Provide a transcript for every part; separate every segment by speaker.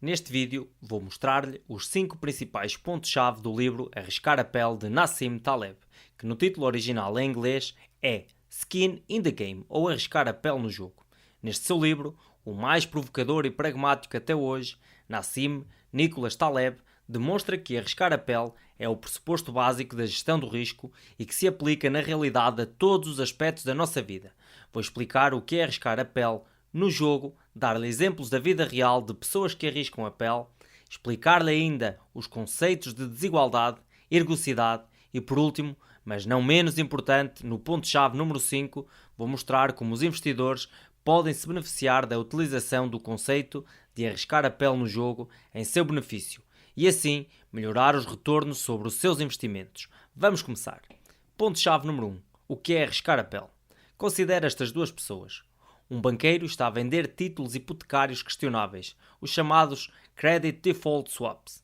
Speaker 1: Neste vídeo vou mostrar-lhe os 5 principais pontos-chave do livro Arriscar a Pele de Nassim Taleb, que no título original em inglês é Skin in the Game, ou Arriscar a Pele no Jogo. Neste seu livro, o mais provocador e pragmático até hoje, Nassim Nicholas Taleb demonstra que arriscar a pele é o pressuposto básico da gestão do risco e que se aplica na realidade a todos os aspectos da nossa vida. Vou explicar o que é arriscar a pele no jogo, dar-lhe exemplos da vida real de pessoas que arriscam a pele, explicar-lhe ainda os conceitos de desigualdade, ergocidade e, por último, mas não menos importante, no ponto-chave número 5, vou mostrar como os investidores podem se beneficiar da utilização do conceito de arriscar a pele no jogo em seu benefício e assim melhorar os retornos sobre os seus investimentos. Vamos começar. Ponto-chave número 1. O que é arriscar a pele? Considere estas duas pessoas. Um banqueiro está a vender títulos hipotecários questionáveis, os chamados Credit Default Swaps.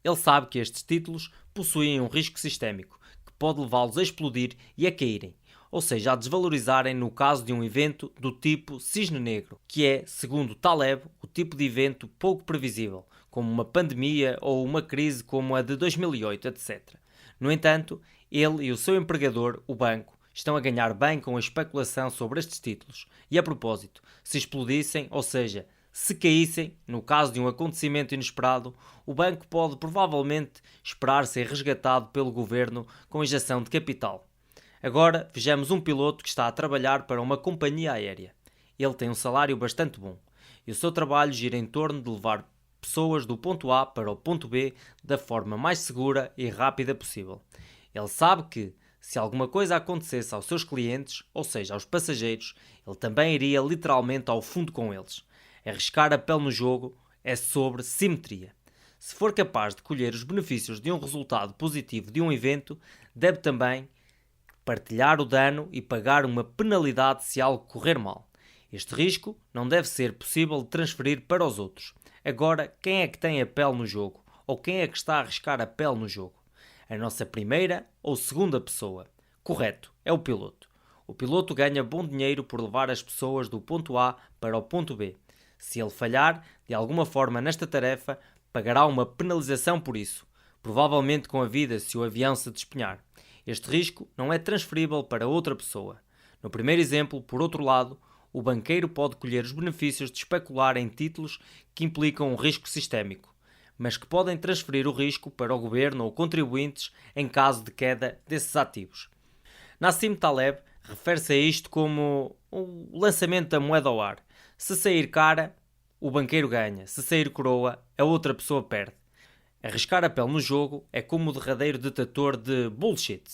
Speaker 1: Ele sabe que estes títulos possuem um risco sistémico, que pode levá-los a explodir e a caírem, ou seja, a desvalorizarem no caso de um evento do tipo cisne negro, que é, segundo Taleb, o tipo de evento pouco previsível, como uma pandemia ou uma crise como a de 2008, etc. No entanto, ele e o seu empregador, o banco, estão a ganhar bem com a especulação sobre estes títulos. E a propósito, se explodissem, ou seja, se caíssem, no caso de um acontecimento inesperado, o banco pode provavelmente esperar ser resgatado pelo governo com injeção de capital. Agora vejamos um piloto que está a trabalhar para uma companhia aérea. Ele tem um salário bastante bom e o seu trabalho gira em torno de levar pessoas do ponto A para o ponto B da forma mais segura e rápida possível. Ele sabe que, se alguma coisa acontecesse aos seus clientes, ou seja, aos passageiros, ele também iria literalmente ao fundo com eles. Arriscar a pele no jogo é sobre simetria. Se for capaz de colher os benefícios de um resultado positivo de um evento, deve também partilhar o dano e pagar uma penalidade se algo correr mal. Este risco não deve ser possível de transferir para os outros. Agora, quem é que tem a pele no jogo? Ou quem é que está a arriscar a pele no jogo? A nossa primeira ou segunda pessoa? Correto, é o piloto. O piloto ganha bom dinheiro por levar as pessoas do ponto A para o ponto B. Se ele falhar, de alguma forma nesta tarefa, pagará uma penalização por isso, provavelmente com a vida se o avião se despenhar. Este risco não é transferível para outra pessoa. No primeiro exemplo, por outro lado, o banqueiro pode colher os benefícios de especular em títulos que implicam um risco sistémico, mas que podem transferir o risco para o governo ou contribuintes em caso de queda desses ativos. Nassim Taleb refere-se a isto como o lançamento da moeda ao ar. Se sair cara, o banqueiro ganha. Se sair coroa, a outra pessoa perde. Arriscar a pele no jogo é como o derradeiro detetor de bullshit.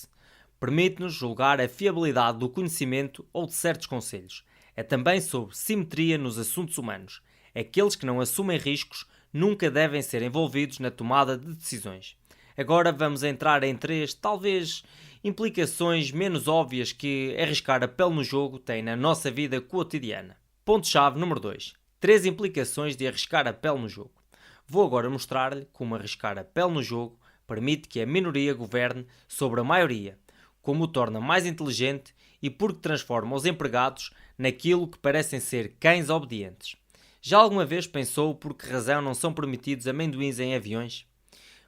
Speaker 1: Permite-nos julgar a fiabilidade do conhecimento ou de certos conselhos. É também sobre simetria nos assuntos humanos. Aqueles que não assumem riscos nunca devem ser envolvidos na tomada de decisões. Agora vamos entrar em 3, talvez, implicações menos óbvias que arriscar a pele no jogo tem na nossa vida cotidiana. Ponto-chave número 2. 3 implicações de arriscar a pele no jogo. Vou agora mostrar-lhe como arriscar a pele no jogo permite que a minoria governe sobre a maioria, como o torna mais inteligente e porque transforma os empregados naquilo que parecem ser cães obedientes. Já alguma vez pensou por que razão não são permitidos amendoins em aviões?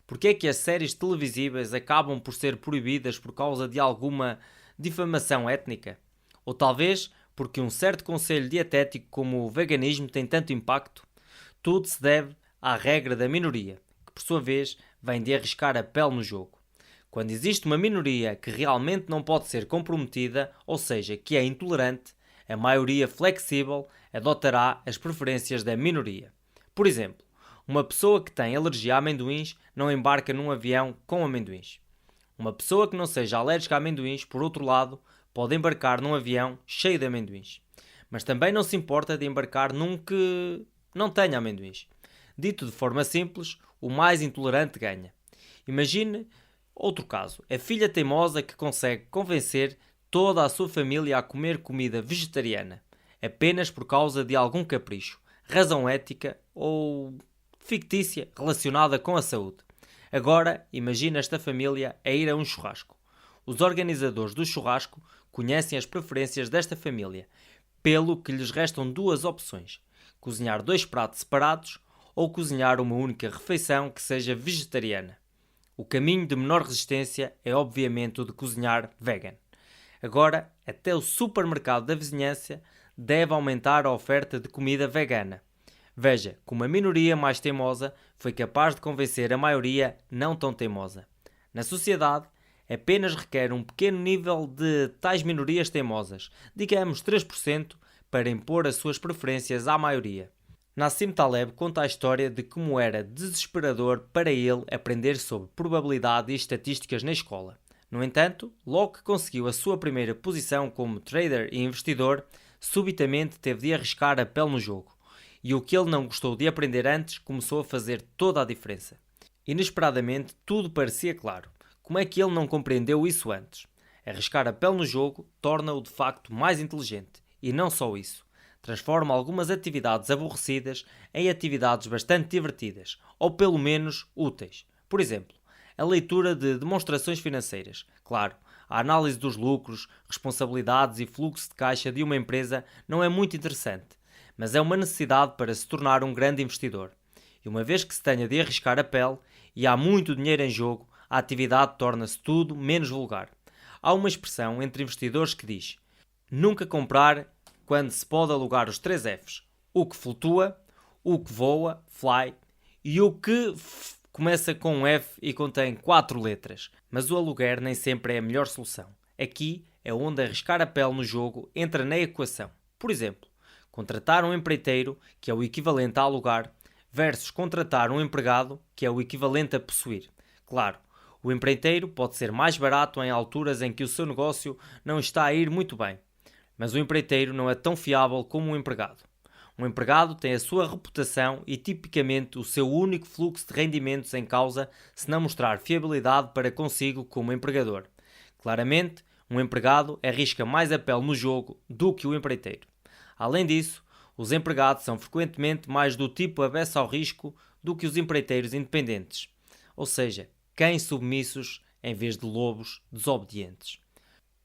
Speaker 1: Porque é que as séries televisivas acabam por ser proibidas por causa de alguma difamação étnica? Ou talvez porque um certo conselho dietético como o veganismo tem tanto impacto? Tudo se deve à regra da minoria, que por sua vez vem de arriscar a pele no jogo. Quando existe uma minoria que realmente não pode ser comprometida, ou seja, que é intolerante, a maioria flexível adotará as preferências da minoria. Por exemplo, uma pessoa que tem alergia a amendoins não embarca num avião com amendoins. Uma pessoa que não seja alérgica a amendoins, por outro lado, pode embarcar num avião cheio de amendoins. Mas também não se importa de embarcar num que não tenha amendoins. Dito de forma simples, o mais intolerante ganha. Imagine outro caso, a filha teimosa que consegue convencer toda a sua família a comer comida vegetariana, apenas por causa de algum capricho, razão ética ou fictícia relacionada com a saúde. Agora, imagina esta família a ir a um churrasco. Os organizadores do churrasco conhecem as preferências desta família, pelo que lhes restam duas opções: cozinhar 2 pratos separados ou cozinhar uma única refeição que seja vegetariana. O caminho de menor resistência é obviamente o de cozinhar vegan. Agora, até o supermercado da vizinhança deve aumentar a oferta de comida vegana. Veja como a minoria mais teimosa foi capaz de convencer a maioria não tão teimosa. Na sociedade, apenas requer um pequeno nível de tais minorias teimosas, digamos 3%, para impor as suas preferências à maioria. Nassim Taleb conta a história de como era desesperador para ele aprender sobre probabilidade e estatísticas na escola. No entanto, logo que conseguiu a sua primeira posição como trader e investidor, subitamente teve de arriscar a pele no jogo. E o que ele não gostou de aprender antes começou a fazer toda a diferença. Inesperadamente, tudo parecia claro. Como é que ele não compreendeu isso antes? Arriscar a pele no jogo torna-o de facto mais inteligente. E não só isso. Transforma algumas atividades aborrecidas em atividades bastante divertidas, ou pelo menos úteis. Por exemplo, a leitura de demonstrações financeiras. Claro, a análise dos lucros, responsabilidades e fluxo de caixa de uma empresa não é muito interessante, mas é uma necessidade para se tornar um grande investidor. E uma vez que se tenha de arriscar a pele e há muito dinheiro em jogo, a atividade torna-se tudo menos vulgar. Há uma expressão entre investidores que diz: nunca comprar quando se pode alugar os 3 Fs. O que flutua, o que voa, fly, e o que começa com um F e contém 4 letras. Mas o aluguer nem sempre é a melhor solução. Aqui é onde arriscar a pele no jogo entra na equação. Por exemplo, contratar um empreiteiro, que é o equivalente a alugar, versus contratar um empregado, que é o equivalente a possuir. Claro, o empreiteiro pode ser mais barato em alturas em que o seu negócio não está a ir muito bem, mas o empreiteiro não é tão fiável como o empregado. Um empregado tem a sua reputação e tipicamente o seu único fluxo de rendimentos em causa se não mostrar fiabilidade para consigo como empregador. Claramente, um empregado arrisca mais a pele no jogo do que o empreiteiro. Além disso, os empregados são frequentemente mais do tipo avessa ao risco do que os empreiteiros independentes, ou seja, cães submissos em vez de lobos desobedientes.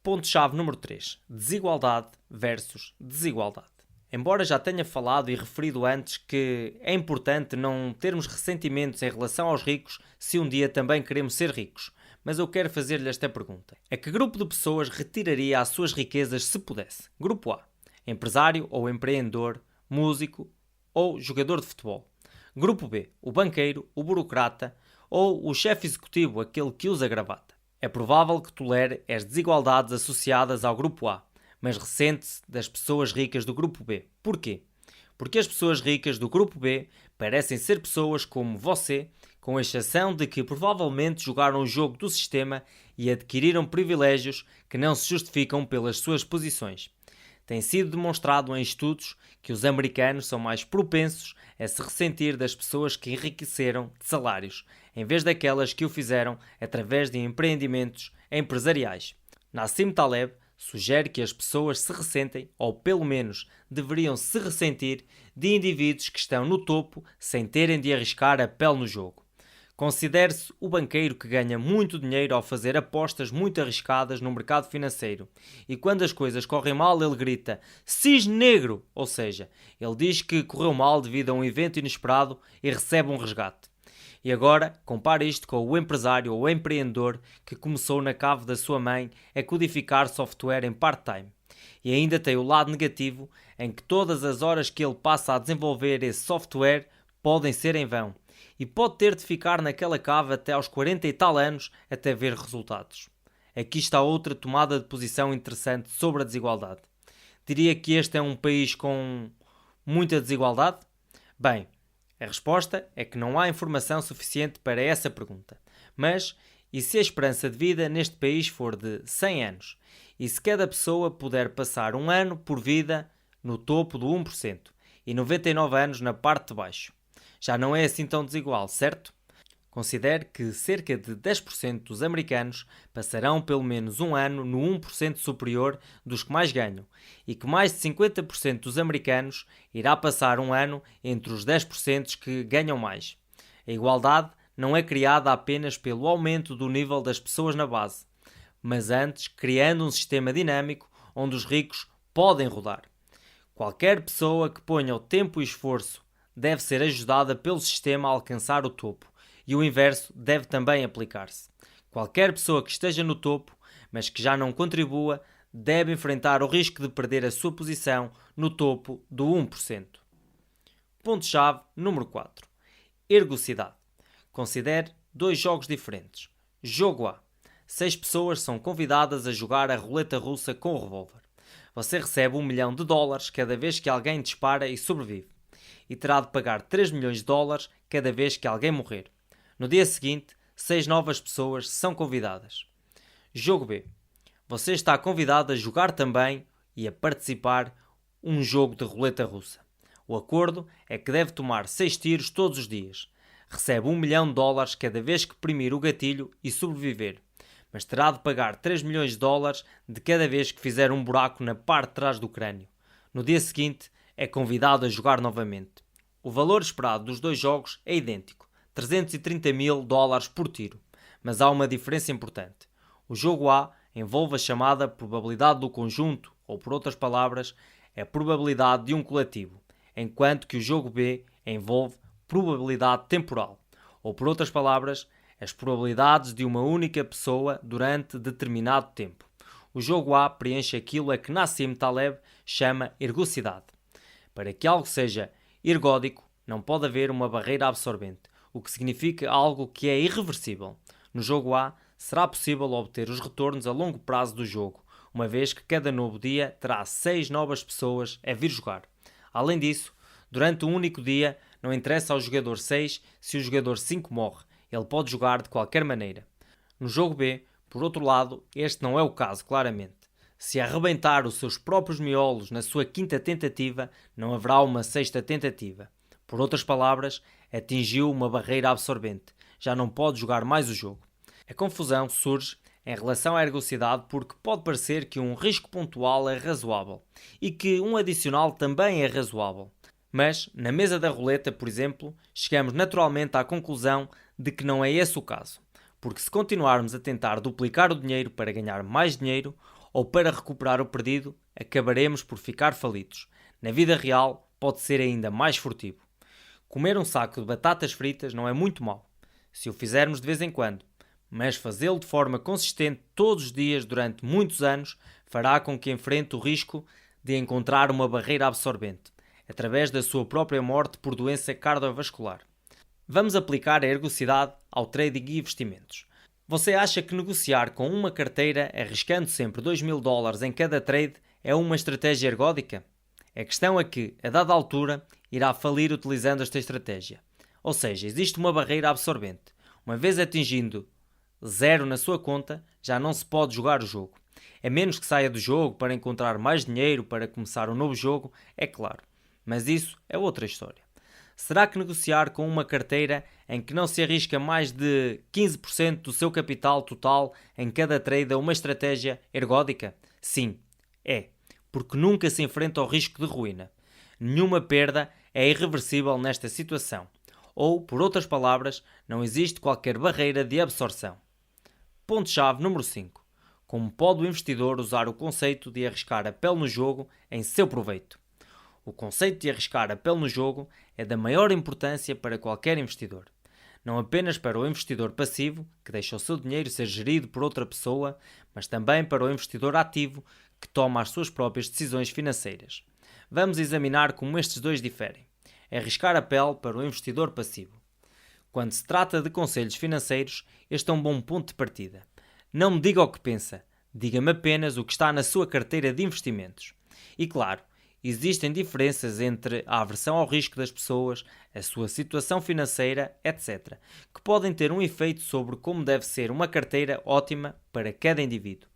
Speaker 1: Ponto-chave número 3. Desigualdade versus desigualdade. Embora já tenha falado e referido antes que é importante não termos ressentimentos em relação aos ricos se um dia também queremos ser ricos, mas eu quero fazer-lhe esta pergunta. A que grupo de pessoas retiraria as suas riquezas se pudesse? Grupo A. Empresário ou empreendedor, músico ou jogador de futebol. Grupo B. O banqueiro, o burocrata ou o chefe executivo, aquele que usa gravata. É provável que tolere as desigualdades associadas ao grupo A, mas ressente-se das pessoas ricas do grupo B. Porquê? Porque as pessoas ricas do grupo B parecem ser pessoas como você, com exceção de que provavelmente jogaram o jogo do sistema e adquiriram privilégios que não se justificam pelas suas posições. Tem sido demonstrado em estudos que os americanos são mais propensos a se ressentir das pessoas que enriqueceram de salários, em vez daquelas que o fizeram através de empreendimentos empresariais. Nassim Taleb sugere que as pessoas se ressentem, ou pelo menos deveriam se ressentir, de indivíduos que estão no topo sem terem de arriscar a pele no jogo. Considere-se o banqueiro que ganha muito dinheiro ao fazer apostas muito arriscadas no mercado financeiro. E quando as coisas correm mal, ele grita "Cisne Negro!", ou seja, ele diz que correu mal devido a um evento inesperado e recebe um resgate. E agora, compare isto com o empresário ou empreendedor que começou na cave da sua mãe a codificar software em part-time. E ainda tem o lado negativo em que todas as horas que ele passa a desenvolver esse software podem ser em vão. E pode ter de ficar naquela cave até aos 40 e tal anos até ver resultados. Aqui está outra tomada de posição interessante sobre a desigualdade. Diria que este é um país com muita desigualdade? Bem, a resposta é que não há informação suficiente para essa pergunta. Mas, e se a esperança de vida neste país for de 100 anos? E se cada pessoa puder passar um ano por vida no topo do 1% e 99 anos na parte de baixo? Já não é assim tão desigual, certo? Considere que cerca de 10% dos americanos passarão pelo menos um ano no 1% superior dos que mais ganham e que mais de 50% dos americanos irá passar um ano entre os 10% que ganham mais. A igualdade não é criada apenas pelo aumento do nível das pessoas na base, mas antes criando um sistema dinâmico onde os ricos podem rodar. Qualquer pessoa que ponha o tempo e esforço deve ser ajudada pelo sistema a alcançar o topo, e o inverso deve também aplicar-se. Qualquer pessoa que esteja no topo, mas que já não contribua, deve enfrentar o risco de perder a sua posição no topo do 1%. Ponto-chave número 4. Ergocidade. Considere 2 jogos diferentes. Jogo A. 6 pessoas são convidadas a jogar a roleta russa com o revólver. Você recebe $1 milhão cada vez que alguém dispara e sobrevive. E terá de pagar $3 milhões cada vez que alguém morrer. No dia seguinte, 6 novas pessoas são convidadas. Jogo B. Você está convidado a jogar também e a participar um jogo de roleta russa. O acordo é que deve tomar 6 tiros todos os dias. Recebe $1 milhão cada vez que primir o gatilho e sobreviver, mas terá de pagar $3 milhões de cada vez que fizer um buraco na parte de trás do crânio. No dia seguinte, é convidado a jogar novamente. O valor esperado dos 2 jogos é idêntico, $330 mil por tiro, mas há uma diferença importante. O jogo A envolve a chamada probabilidade do conjunto, ou por outras palavras, é a probabilidade de um coletivo, enquanto que o jogo B envolve probabilidade temporal, ou por outras palavras, as probabilidades de uma única pessoa durante determinado tempo. O jogo A preenche aquilo a que Nassim Taleb chama ergocidade. Para que algo seja ergódico, não pode haver uma barreira absorvente, o que significa algo que é irreversível. No jogo A, será possível obter os retornos a longo prazo do jogo, uma vez que cada novo dia terá 6 novas pessoas a vir jogar. Além disso, durante um único dia, não interessa ao jogador 6 se o jogador 5 morre, ele pode jogar de qualquer maneira. No jogo B, por outro lado, este não é o caso, claramente. Se arrebentar os seus próprios miolos na sua 5ª tentativa, não haverá uma 6ª tentativa. Por outras palavras, atingiu uma barreira absorvente, já não pode jogar mais o jogo. A confusão surge em relação à ergocidade porque pode parecer que um risco pontual é razoável e que um adicional também é razoável. Mas, na mesa da roleta, por exemplo, chegamos naturalmente à conclusão de que não é esse o caso. Porque se continuarmos a tentar duplicar o dinheiro para ganhar mais dinheiro ou para recuperar o perdido, acabaremos por ficar falidos. Na vida real, pode ser ainda mais furtivo. Comer um saco de batatas fritas não é muito mau, se o fizermos de vez em quando, mas fazê-lo de forma consistente todos os dias durante muitos anos fará com que enfrente o risco de encontrar uma barreira absorvente, através da sua própria morte por doença cardiovascular. Vamos aplicar a ergocidade ao trading e investimentos. Você acha que negociar com uma carteira arriscando sempre $2 mil em cada trade é uma estratégia ergódica? A questão é que, a dada altura, irá falir utilizando esta estratégia. Ou seja, existe uma barreira absorvente. Uma vez atingindo 0 na sua conta, já não se pode jogar o jogo. A menos que saia do jogo para encontrar mais dinheiro para começar um novo jogo, é claro. Mas isso é outra história. Será que negociar com uma carteira em que não se arrisca mais de 15% do seu capital total em cada trade é uma estratégia ergódica? Sim, é. Porque nunca se enfrenta ao risco de ruína. Nenhuma perda é irreversível nesta situação. Ou, por outras palavras, não existe qualquer barreira de absorção. Ponto-chave número 5. Como pode o investidor usar o conceito de arriscar a pele no jogo em seu proveito? O conceito de arriscar a pele no jogo é da maior importância para qualquer investidor. Não apenas para o investidor passivo, que deixa o seu dinheiro ser gerido por outra pessoa, mas também para o investidor ativo, que toma as suas próprias decisões financeiras. Vamos examinar como estes dois diferem. Arriscar a pele para o investidor passivo. Quando se trata de conselhos financeiros, este é um bom ponto de partida. Não me diga o que pensa, diga-me apenas o que está na sua carteira de investimentos. E claro, existem diferenças entre a aversão ao risco das pessoas, a sua situação financeira, etc., que podem ter um efeito sobre como deve ser uma carteira ótima para cada indivíduo.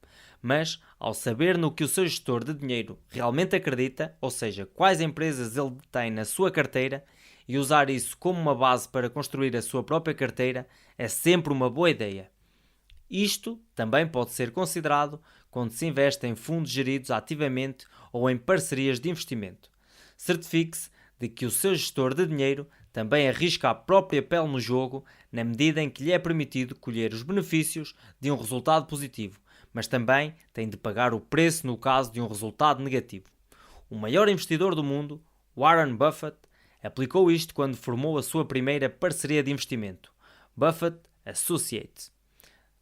Speaker 1: Mas, ao saber no que o seu gestor de dinheiro realmente acredita, ou seja, quais empresas ele detém na sua carteira, e usar isso como uma base para construir a sua própria carteira, é sempre uma boa ideia. Isto também pode ser considerado quando se investe em fundos geridos ativamente ou em parcerias de investimento. Certifique-se de que o seu gestor de dinheiro também arrisca a própria pele no jogo na medida em que lhe é permitido colher os benefícios de um resultado positivo, mas também tem de pagar o preço no caso de um resultado negativo. O maior investidor do mundo, Warren Buffett, Aplicou isto quando formou a sua primeira parceria de investimento, Buffett Associates.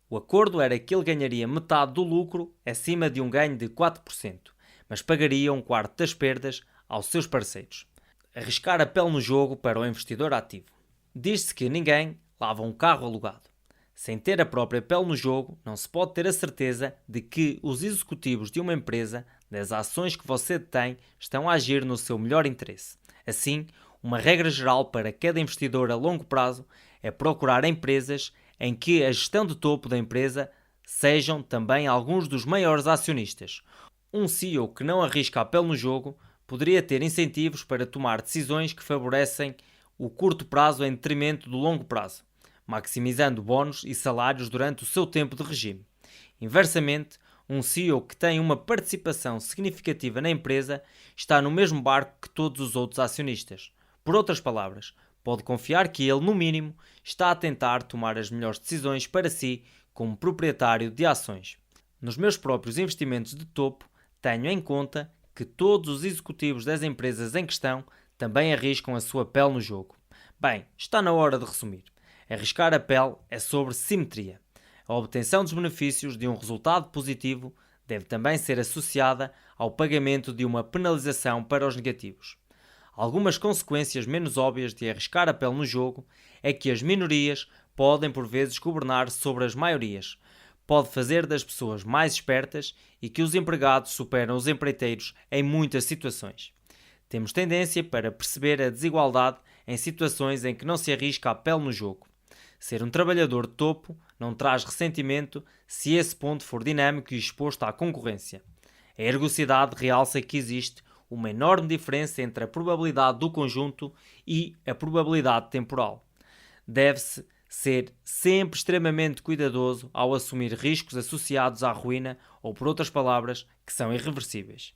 Speaker 1: O acordo era que ele ganharia metade do lucro acima de um ganho de 4%, mas pagaria um quarto das perdas aos seus parceiros. Arriscar a pele no jogo para o investidor ativo. Diz-se que ninguém lava um carro alugado. Sem ter a própria pele no jogo, não se pode ter a certeza de que os executivos de uma empresa, das ações que você detém, estão a agir no seu melhor interesse. Assim, uma regra geral para cada investidor a longo prazo é procurar empresas em que a gestão de topo da empresa sejam também alguns dos maiores acionistas. Um CEO que não arrisca a pele no jogo poderia ter incentivos para tomar decisões que favorecem o curto prazo em detrimento do longo prazo, maximizando bónus e salários durante o seu tempo de regime. Inversamente, um CEO que tem uma participação significativa na empresa está no mesmo barco que todos os outros acionistas. Por outras palavras, pode confiar que ele, no mínimo, está a tentar tomar as melhores decisões para si como proprietário de ações. Nos meus próprios investimentos de topo, tenho em conta que todos os executivos das empresas em questão também arriscam a sua pele no jogo. Bem, está na hora de resumir. Arriscar a pele é sobre simetria. A obtenção dos benefícios de um resultado positivo deve também ser associada ao pagamento de uma penalização para os negativos. Algumas consequências menos óbvias de arriscar a pele no jogo é que as minorias podem por vezes governar sobre as maiorias, pode fazer das pessoas mais espertas e que os empregados superam os empreiteiros em muitas situações. Temos tendência para perceber a desigualdade em situações em que não se arrisca a pele no jogo. Ser um trabalhador de topo não traz ressentimento se esse ponto for dinâmico e exposto à concorrência. A ergocidade realça que existe uma enorme diferença entre a probabilidade do conjunto e a probabilidade temporal. Deve-se ser sempre extremamente cuidadoso ao assumir riscos associados à ruína ou, por outras palavras, que são irreversíveis.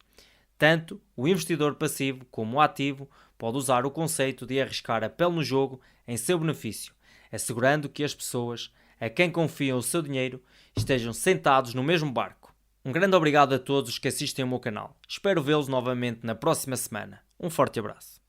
Speaker 1: Tanto o investidor passivo como o ativo pode usar o conceito de arriscar a pele no jogo em seu benefício, assegurando que as pessoas a quem confiam o seu dinheiro estejam sentados no mesmo barco. Um grande obrigado a todos os que assistem ao meu canal. Espero vê-los novamente na próxima semana. Um forte abraço.